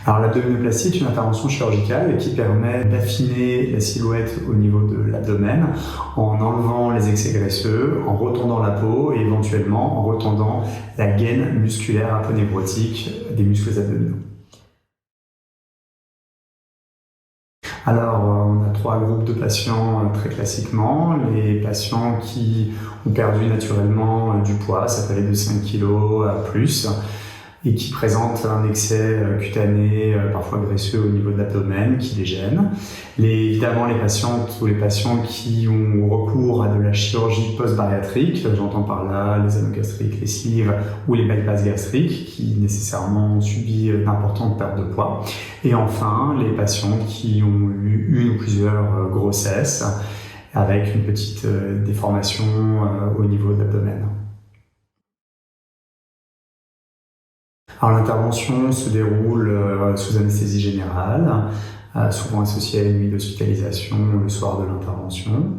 Alors l'abdominoplastie est une intervention chirurgicale qui permet d'affiner la silhouette au niveau de l'abdomen en enlevant les excès graisseux, en retendant la peau et éventuellement en retendant la gaine musculaire aponeurotique des muscles abdominaux. Alors, on a 3 groupes de patients très classiquement. Les patients qui ont perdu naturellement du poids, ça peut aller de 5 kg à plus, et qui présentent un excès cutané, parfois graisseux au niveau de l'abdomen, qui les gêne. Évidemment, les patientes ou les patients qui ont recours à de la chirurgie post-bariatrique, j'entends par là les anneaux gastriques, les sleeves ou les bypass gastriques, qui nécessairement ont subi d'importantes pertes de poids. Et enfin, les patients qui ont eu une ou plusieurs grossesses, avec une petite déformation au niveau de l'abdomen. Alors l'intervention se déroule sous anesthésie générale, souvent associée à une nuit d'hospitalisation le soir de l'intervention.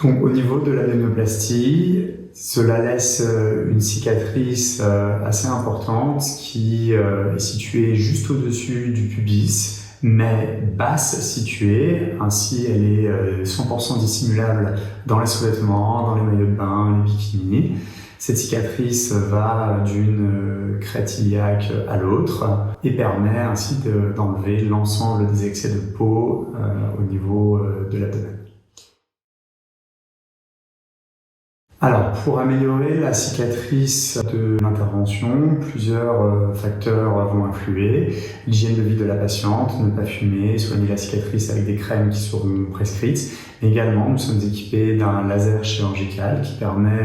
Donc au niveau de l'abdominoplastie, cela laisse une cicatrice assez importante qui est située juste au-dessus du pubis, mais basse située, ainsi elle est 100% dissimulable dans les sous-vêtements, dans les maillots de bain, les bikinis. Cette cicatrice va d'une crête iliaque à l'autre et permet ainsi d'enlever l'ensemble des excès de peau au niveau de l'abdomen. Alors, pour améliorer la cicatrice de l'intervention, plusieurs facteurs vont influer. L'hygiène de vie de la patiente, ne pas fumer, soigner la cicatrice avec des crèmes qui seront prescrites. Mais également, nous sommes équipés d'un laser chirurgical qui permet,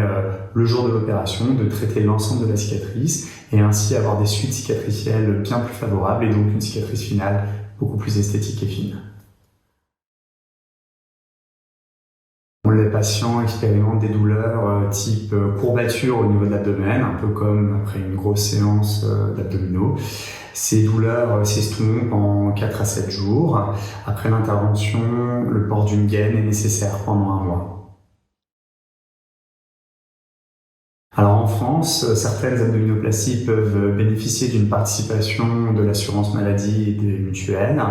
le jour de l'opération, de traiter l'ensemble de la cicatrice et ainsi avoir des suites cicatricielles bien plus favorables et donc une cicatrice finale beaucoup plus esthétique et fine. Les patients expérimentent des douleurs type courbature au niveau de l'abdomen, un peu comme après une grosse séance d'abdominaux. Ces douleurs s'estompent en 4 à 7 jours. Après l'intervention, le port d'une gaine est nécessaire pendant 1 mois. Alors en France, certaines abdominoplasties peuvent bénéficier d'une participation de l'assurance maladie et des mutuelles,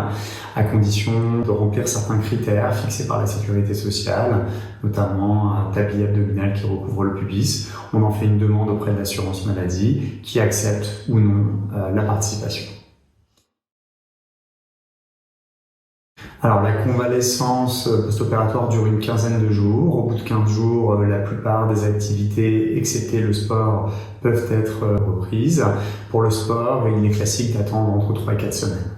à condition de remplir certains critères fixés par la sécurité sociale, notamment un tablier abdominal qui recouvre le pubis. On en fait une demande auprès de l'assurance maladie qui accepte ou non la participation. Alors la convalescence post-opératoire dure une quinzaine de jours. Au bout de 15 jours, la plupart des activités, excepté le sport, peuvent être reprises. Pour le sport, il est classique d'attendre entre 3 et 4 semaines.